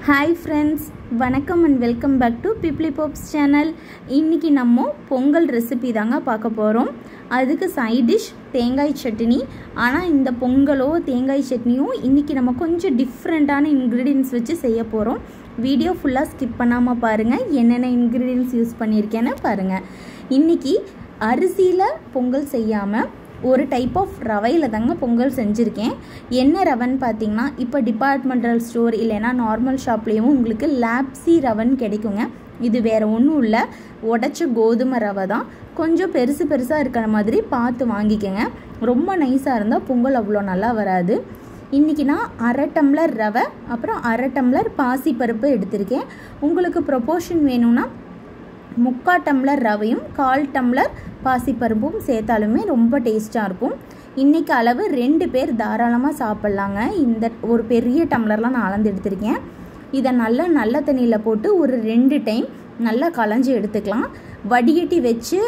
Hi friends, வணக்கம் and welcome back to Pipli Pops channel. இன்னைக்கு நம்ம பொங்கல் ரெசிபி தாங்க பார்க்க போறோம். அதுக்கு சைட் டிஷ் தேங்காய் சட்னி. ஆனா இந்த பொங்கலோ தேங்காய் சட்னியோ இன்னைக்கு நம்ம கொஞ்சம் டிஃபரண்டான இன்கிரிடியன்ட்ஸ் வச்சு செய்ய போறோம். வீடியோ ஃபுல்லா ஸ்கிப் பண்ணாம பாருங்க. என்னென்ன இன்கிரிடியன்ட்ஸ் யூஸ் பண்ணிருக்கேன்னு பாருங்க. இன்னைக்கு அரிசியில பொங்கல் செய்யாம ஒரு டைப் ஆஃப் ரவையில் தாங்க பொங்கல் செஞ்சுருக்கேன். என்ன ரவைன்னு பார்த்தீங்கன்னா, இப்போ டிபார்ட்மெண்டல் ஸ்டோர் இல்லைன்னா நார்மல் ஷாப்லேயும் உங்களுக்கு லாப்ஸி ரவைன்னு கிடைக்குங்க. இது வேறு ஒன்றும் இல்லை, உடச்ச கோதுமை ரவை தான். கொஞ்சம் பெருசாக இருக்கிற மாதிரி பார்த்து வாங்கிக்கோங்க. ரொம்ப நைஸாக இருந்தால் பொங்கல் அவ்வளோ நல்லா வராது. இன்றைக்கி நான் 1/2 டம்ளர் ரவை அப்புறம் 1/2 டம்ளர் பாசிப்பருப்பு எடுத்திருக்கேன். உங்களுக்கு ப்ரொபோர்ஷன் வேணும்னா 3/4 டம்ளர் ரவையும் 1/4 டம்ளர் பாசிப்பருப்பும் சேர்த்தாலுமே ரொம்ப டேஸ்ட்டாக இருக்கும். இன்றைக்கி அளவு 2 பேர் தாராளமாக சாப்பிட்லாங்க. இந்த ஒரு பெரிய டம்ளர்லாம் நான் அளந்து எடுத்திருக்கேன். இதை நல்ல தண்ணியில் போட்டு ஒரு 2 டைம் நல்லா களைஞ்சி எடுத்துக்கலாம். வடிகட்டி வச்சு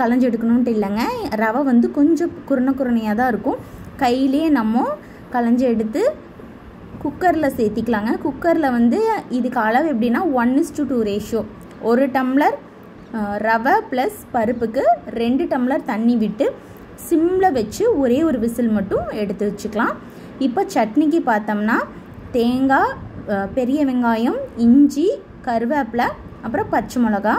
களைஞ்சி எடுக்கணுன்ட்டு இல்லைங்க. ரவை வந்து கொஞ்சம் குருணையாக தான் இருக்கும். கையிலே நம்ம களைஞ்சி எடுத்து குக்கரில் சேர்த்திக்கலாங்க. குக்கரில் வந்து இதுக்கு அளவு எப்படின்னா 1:2 ரேஷியோ. 1 டம்ளர் ரவை ப்ளஸ் பருப்புக்கு 2 டம்ளர் தண்ணி விட்டு சிம்மில் வச்சு ஒரே ஒரு விசில் மட்டும் எடுத்து வச்சுக்கலாம். இப்போ சட்னிக்கு பார்த்தோம்னா தேங்காய், பெரிய வெங்காயம், இஞ்சி, கருவேப்பிலை, அப்புறம் பச்சை மிளகா.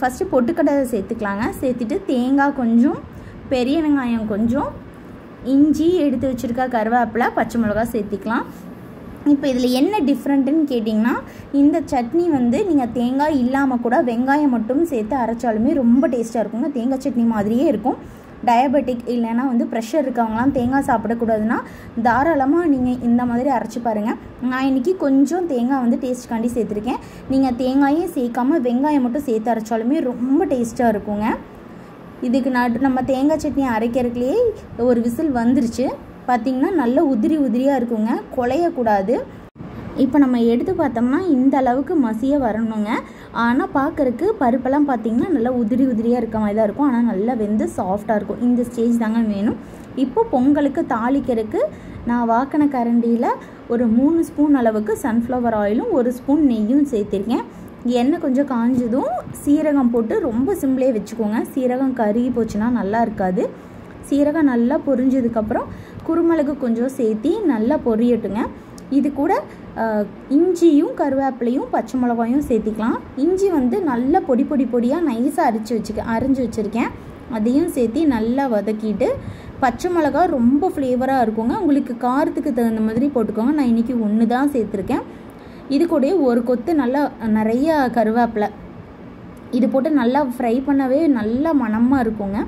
ஃபஸ்ட்டு பொட்டுக்கடலை சேர்த்துக்கலாங்க. சேர்த்துட்டு தேங்காய் கொஞ்சம், பெரிய வெங்காயம் கொஞ்சம், இஞ்சி எடுத்து வச்சுருக்க கருவேப்பிலை, பச்சை மிளகா சேர்த்திக்கலாம். இப்போ இதில் என்ன டிஃப்ரெண்ட்டுன்னு கேட்டிங்கன்னா, இந்த சட்னி வந்து நீங்கள் தேங்காய் இல்லாமல் கூட வெங்காயம் மட்டும் சேர்த்து அரைச்சாலுமே ரொம்ப டேஸ்ட்டாக இருக்குங்க. தேங்காய் சட்னி மாதிரியே இருக்கும். டயபெட்டிக் இல்லைன்னா வந்து ப்ரெஷர் இருக்கவங்களாம் தேங்காய் சாப்பிடக்கூடாதுன்னா தாராளமாக நீங்கள் இந்த மாதிரி அரைச்சி பாருங்கள். நான் இன்றைக்கி கொஞ்சம் தேங்காய் வந்து டேஸ்ட்காண்டி சேர்த்துருக்கேன். நீங்கள் தேங்காயே சேர்க்காமல் வெங்காயம் மட்டும் சேர்த்து அரைச்சாலுமே ரொம்ப டேஸ்ட்டாக இருக்குங்க. இதுக்கு நம்ம தேங்காய் சட்னி அரைக்கிறதுலேயே ஒரு விசில் வந்துருச்சு. பார்த்திங்கன்னா நல்ல உதிரியாக இருக்குங்க, குலையக்கூடாது. இப்போ நம்ம எடுத்து பார்த்தோம்னா இந்த அளவுக்கு மசிய வரணுங்க. ஆனால் பார்க்குறக்கு பருப்பெல்லாம் பார்த்திங்கன்னா நல்லா உதிரியாக இருக்க மாதிரி தான் இருக்கும். ஆனால் நல்லா வெந்து சாஃப்டாக இருக்கும். இந்த ஸ்டேஜ் தாங்க வேணும். இப்போ பொங்கலுக்கு தாளிக்கிறதுக்கு நான் வாக்கின கரண்டியில் ஒரு 3 ஸ்பூன் அளவுக்கு சன்ஃப்ளவர் ஆயிலும் 1 ஸ்பூன் நெய்யும் சேர்த்திருக்கேன். எண்ணெய் கொஞ்சம் காஞ்சதும் சீரகம் போட்டு ரொம்ப சிம்பிளே வச்சுக்கோங்க. சீரகம் கருகி போச்சுன்னா நல்லா இருக்காது. சீரகம் நல்லா பொரிஞ்சதுக்கப்புறம் குருமிளகு கொஞ்சம் சேர்த்தி நல்லா பொரியட்டுங்க. இது கூட இஞ்சியும் கருவேப்பிலையும் பச்சை மிளகாயும் சேர்த்திக்கலாம். இஞ்சி வந்து நல்லா பொடியாக நைஸாக அரைஞ்சி வச்சுருக்கேன். அதையும் சேர்த்தி நல்லா வதக்கிட்டு, பச்சை மிளகா ரொம்ப ஃப்ளேவராக இருக்குங்க. உங்களுக்கு காரத்துக்கு தகுந்த மாதிரி போட்டுக்கோங்க. நான் இன்றைக்கி 1 தான் சேர்த்துருக்கேன். இது கூட ஒரு கொத்து நல்லா நிறைய கருவேப்பிலை இது போட்டு நல்லா ஃப்ரை பண்ணவே நல்லா மணமாக இருக்குங்க.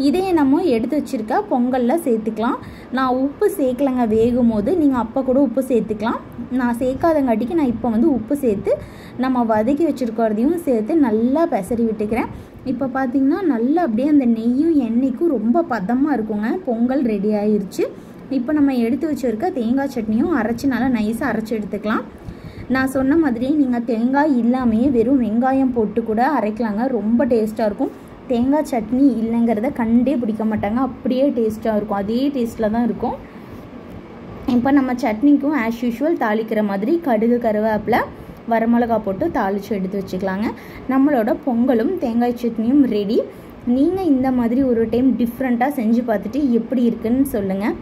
இதையே நம்ம எடுத்து வச்சுருக்க பொங்கலில் சேர்த்துக்கலாம். நான் உப்பு சேர்க்கலைங்க வேகும் போது, நீங்கள் அப்போ கூட உப்பு சேர்த்துக்கலாம். நான் சேர்க்காதங்காட்டிக்கு நான் இப்போ வந்து உப்பு சேர்த்து நம்ம வதக்கி வச்சுருக்கிறதையும் சேர்த்து நல்லா பெசரி விட்டுக்கிறேன். இப்போ பார்த்திங்கன்னா நல்லா அப்படியே அந்த நெய்யும் எண்ணெய்க்கும் ரொம்ப பதமாக இருக்குங்க. பொங்கல் ரெடி ஆயிடுச்சு. இப்போ நம்ம எடுத்து வச்சுருக்க தேங்காய் சட்னியும் அரைச்சி நல்லா நைஸாக அரைச்சி எடுத்துக்கலாம். நான் சொன்ன மாதிரியே நீங்கள் தேங்காய் இல்லாமையே வெறும் வெங்காயம் போட்டு கூட அரைக்கலாங்க. ரொம்ப டேஸ்ட்டாக இருக்கும். தேங்காய் சட்னி இல்லைங்கிறத கண்டே பிடிக்க மாட்டாங்க. அப்படியே டேஸ்ட்டாக இருக்கும். அதே டேஸ்ட்டில் தான் இருக்கும். இப்போ நம்ம சட்னிக்கும் ஆஸ் யூஷுவல் தாளிக்கிற மாதிரி கடுகு, கருவேப்பிலை, வரமிளகா போட்டு தாளித்து எடுத்து வச்சுக்கலாங்க. நம்மளோட பொங்கலும் தேங்காய் சட்னியும் ரெடி. நீங்கள் இந்த மாதிரி ஒரு டைம் டிஃப்ரெண்ட்டாக செஞ்சு பார்த்துட்டு எப்படி இருக்குன்னு சொல்லுங்கள்.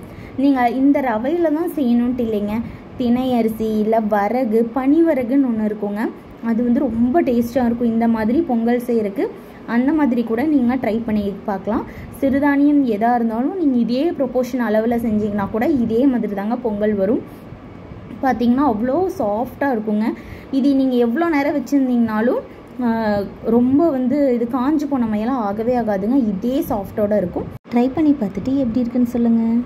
நீங்கள் இந்த ரவையில் தான் செய்யணுன்ட்டு இல்லைங்க. தினை அரிசி இல்லை வரகு, பனிவரகுன்னு ஒன்று இருக்குங்க. அது வந்து ரொம்ப டேஸ்ட்டாக இருக்கும் இந்த மாதிரி பொங்கல் செய்கிறதுக்கு. அந்த மாதிரி கூட நீங்கள் ட்ரை பண்ணி பார்க்கலாம். சிறுதானியம் எதாக இருந்தாலும் நீங்கள் இதே ப்ரொப்போர்ஷன் அளவில் செஞ்சிங்கன்னா கூட இதே மாதிரி தாங்க பொங்கல் வரும். பார்த்திங்கன்னா அவ்வளோ சாஃப்டாக இருக்குங்க. இது நீங்கள் எவ்வளோ நேரம் வச்சுருந்தீங்கனாலும் ரொம்ப வந்து இது காஞ்சு போன மையெல்லாம் ஆகவே ஆகாதுங்க. இதே சாஃப்டோடு இருக்கும். ட்ரை பண்ணி பார்த்துட்டு எப்படி இருக்குன்னு சொல்லுங்கள்.